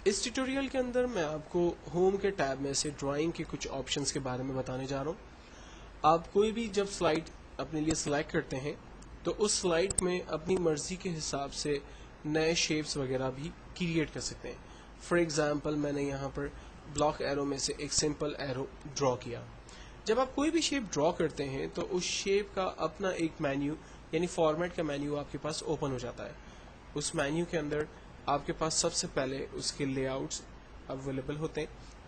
اس tutorial کے اندر میں آپ کو ہوم کے ٹیب میں سے ڈرائنگ کے کچھ آپشنس کے بارے میں بتانے جا رہا ہوں. آپ کوئی بھی جب سلائڈ اپنے لیے سلیکٹ کرتے ہیں تو اس سلائڈ میں اپنی مرضی کے حساب سے نئے شیپس وغیرہ بھی کریٹ کر سکتے ہیں. فار ایگزامپل میں نے یہاں پر بلاک ایرو میں سے ایک سمپل ایرو ڈرا کیا. جب آپ کوئی بھی شیپ ڈرا کرتے ہیں تو اس شیپ کا اپنا ایک مینیو یعنی فارمیٹ کا مینیو آپ کے پاس اوپن ہو جاتا ہے. اس مینیو کے اندر آپ کے پاس سب سے پہلے اس کے لے آؤٹس اویلیبل ہوتے ہیں.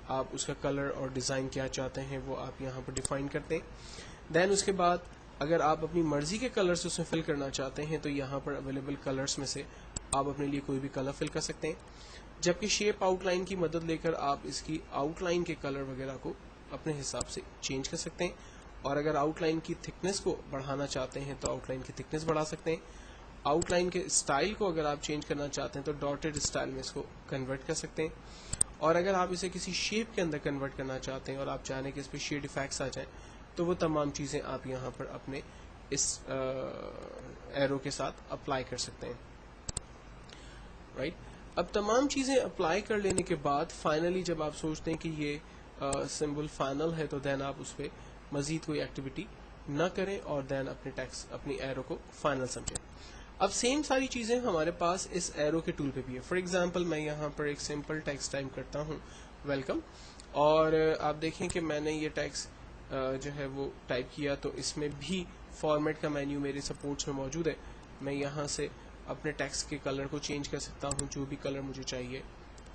آپ اس کا کلر اور ڈیزائن کیا چاہتے ہیں وہ آپ یہاں پر ڈیفائن کرتے ہیں. دین اس کے بعد اگر آپ اپنی مرضی کے کلرز اس میں فل کرنا چاہتے ہیں تو یہاں پر اویلیبل کلرز میں سے آپ اپنے لیے کوئی بھی کلر فل کر سکتے ہیں. جبکہ شیپ آؤٹ لائن کی مدد لے کر آپ اس کی آؤٹ لائن کے کلر وغیرہ کو اپنے حساب سے چینج کر سکتے ہیں. اور اگر آؤٹ لائن کی تھکنس کو بڑھانا چاہتے ہیں تو آؤٹ لائن کی تھکنس بڑھا سکتے ہیں. آؤٹ لائن کے اسٹائل کو اگر آپ چینج کرنا چاہتے ہیں تو ڈاٹڈ اسٹائل میں اس کو کنورٹ کر سکتے ہیں. اور اگر آپ اسے کسی شیپ کے اندر کنورٹ کرنا چاہتے ہیں اور آپ چاہیں کہ اس پہ شیڈ افیکٹس آ جائیں تو وہ تمام چیزیں آپ یہاں پر اپنے اس ایرو کے ساتھ اپلائی کر سکتے ہیں. رائٹ. اب تمام چیزیں اپلائی کر لینے کے بعد فائنلی جب آپ سوچتے ہیں کہ یہ سمبل فائنل ہے تو دین آپ اس پہ مزید کوئی ایکٹیویٹی نہ کریں اور دین اپنے ٹیکسٹ اپنی ایرو کو فائنل سمجھیں. اب سیم ساری چیزیں ہمارے پاس اس ایرو کے ٹول پہ بھی ہے. فار ایگزامپل میں یہاں پر ایک سمپل ٹیکسٹ ٹائپ کرتا ہوں ویلکم, اور آپ دیکھیں کہ میں نے یہ ٹیکسٹ جو ہے وہ ٹائپ کیا تو اس میں بھی فارمیٹ کا مینیو میرے سپورٹس میں موجود ہے. میں یہاں سے اپنے ٹیکسٹ کے کلر کو چینج کر سکتا ہوں. جو بھی کلر مجھے چاہیے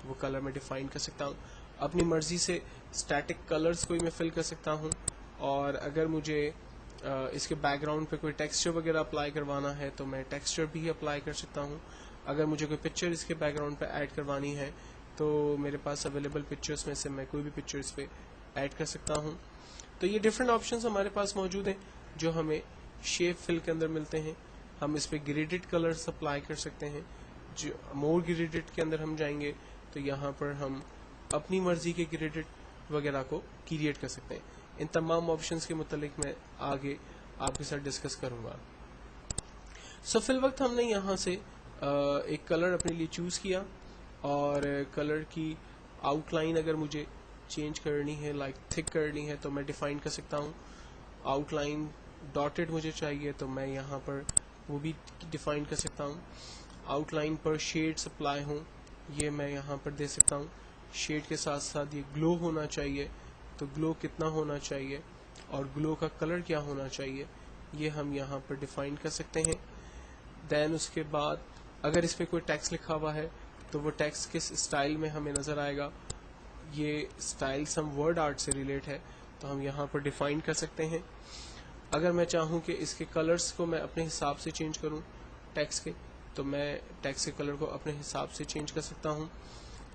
وہ کلر میں ڈیفائن کر سکتا ہوں. اپنی مرضی سے اسٹیٹک کلرز کوئی میں فل کر سکتا ہوں. اور اگر مجھے اس کے بیک گراؤنڈ پہ کوئی ٹیکسچر وغیرہ اپلائی کروانا ہے تو میں ٹیکسچر بھی اپلائی کر سکتا ہوں. اگر مجھے کوئی پکچر اس کے بیک گراؤنڈ پہ ایڈ کروانی ہے تو میرے پاس اویلیبل پکچرز میں سے میں کوئی بھی پکچر اس پہ ایڈ کر سکتا ہوں. تو یہ ڈفرینٹ آپشنز ہمارے پاس موجود ہیں جو ہمیں شیپ فل کے اندر ملتے ہیں. ہم اس پہ گریڈڈ کلرز اپلائی کر سکتے ہیں. جو مور گریڈڈ کے اندر ہم جائیں گے تو یہاں پر ہم اپنی مرضی کے گریڈڈ وغیرہ کو کریٹ کر سکتے ہیں. ان تمام آپشنز کے متعلق میں آگے آپ کے ساتھ ڈسکس کروں گا. سو فی الوقت ہم نے یہاں سے ایک کلر اپنے لیے چوز کیا اور کلر کی آؤٹ لائن اگر مجھے چینج کرنی ہے لائک تھک کرنی ہے تو میں ڈیفائن کر سکتا ہوں. آؤٹ لائن ڈاٹڈ مجھے چاہیے تو میں یہاں پر وہ بھی ڈیفائن کر سکتا ہوں. آؤٹ لائن پر شیڈ اپلائی ہوں یہ میں یہاں پر دے سکتا ہوں. شیڈ کے ساتھ ساتھ یہ گلو ہونا چاہیے تو گلو کتنا ہونا چاہیے اور گلو کا کلر کیا ہونا چاہیے یہ ہم یہاں پر ڈیفائن کر سکتے ہیں. دین اس کے بعد اگر اس پہ کوئی ٹیکسٹ لکھا ہوا ہے تو وہ ٹیکسٹ کس اسٹائل میں ہمیں نظر آئے گا. یہ اسٹائل سم ورڈ آرٹ سے ریلیٹ ہے تو ہم یہاں پر ڈیفائن کر سکتے ہیں. اگر میں چاہوں کہ اس کے کلرز کو میں اپنے حساب سے چینج کروں ٹیکسٹ کے تو میں ٹیکسٹ کے کلر کو اپنے حساب سے چینج کر سکتا ہوں.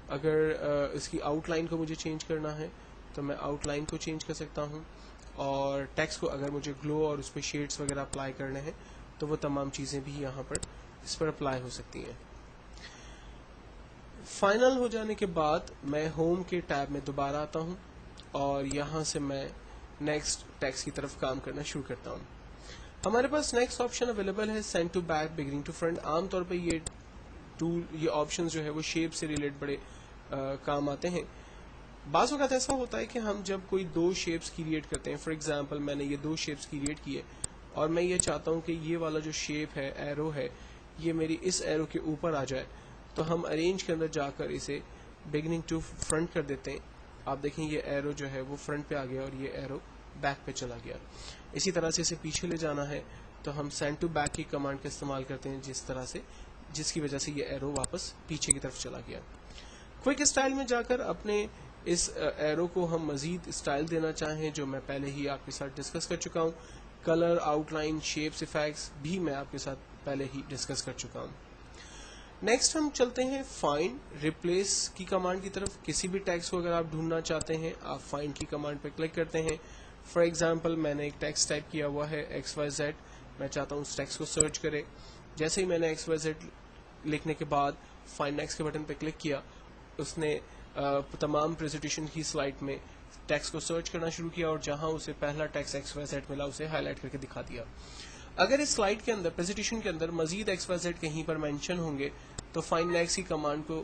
اگر اس کی آؤٹ لائن کو مجھے چینج کرنا ہے تو میں آؤٹ لائن کو چینج کر سکتا ہوں. اور ٹیکسٹ کو اگر مجھے گلو اور اس پہ شیڈز وغیرہ اپلائی کرنے ہیں تو وہ تمام چیزیں بھی یہاں پر اس پر اپلائی ہو سکتی ہیں. فائنل ہو جانے کے بعد میں ہوم کے ٹیب میں دوبارہ آتا ہوں اور یہاں سے میں نیکسٹ ٹیکسٹ کی طرف کام کرنا شروع کرتا ہوں. ہمارے پاس نیکسٹ آپشن اویلیبل ہے send to back bring to front. عام طور پہ یہ آپشن جو ہے وہ شیپ سے ریلیٹ بڑے کام آتے ہیں. بعض اوقات ایسا ہوتا ہے کہ ہم جب کوئی دو شیپس کریٹ کرتے ہیں, فار ایگزامپل میں نے یہ دو شیپس کریٹ کیے اور میں یہ چاہتا ہوں کہ یہ والا جو شیپ ہے ایرو ہے یہ میری اس ایرو کے اوپر آ جائے تو ہم ارینج کے اندر جا کر اسے بگننگ ٹو فرنٹ کر دیتے ہیں. آپ دیکھیں یہ ایرو جو ہے وہ فرنٹ پہ آ گیا اور یہ ایرو بیک پہ چلا گیا. اسی طرح سے اسے پیچھے لے جانا ہے تو ہم سینڈ ٹو بیک کی کمانڈ کا استعمال کرتے ہیں جس کی وجہ سے یہ ایرو واپس پیچھے کی طرف چلا گیا. کوئک اسٹائل میں جا کر اپنے اس ایرو کو ہم مزید اسٹائل دینا چاہیں جو میں پہلے ہی آپ کے ساتھ ڈسکس کر چکا ہوں. Colour, outline, shapes, effects بھی میں آپ کے ساتھ پہلے ہی ڈسکس کر چکا ہوں. نیکسٹ ہم چلتے ہیں فائنڈ ریپلیس کی کمانڈ کی طرف. کسی بھی ٹیکسٹ کو اگر آپ ڈھونڈنا چاہتے ہیں آپ فائنڈ کی کمانڈ پہ کلک کرتے ہیں. فار ایگزامپل میں نے ایک ٹیکسٹ ٹائپ کیا ہوا ہے XYZ. میں چاہتا ہوں اس ٹیکسٹ کو سرچ کرے. جیسے ہی میں نے XYZ لکھنے کے بعد فائنڈ نیکسٹ کے بٹن پہ کلک کیا اس نے تمام پریزنٹیشن کی سلائڈ میں ٹیکسٹ کو سرچ کرنا شروع کیا اور جہاں اسے پہلا ٹیکسٹ XYZ ملا اسے ہائی لائٹ کر کے دکھا دیا. اگر اس سلائڈ کے اندر پریزنٹیشن کے اندر مزید XYZ کہیں پر مینشن ہوں گے تو فائنڈ نیکسٹ کی کمانڈ کو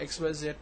XYZ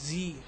Z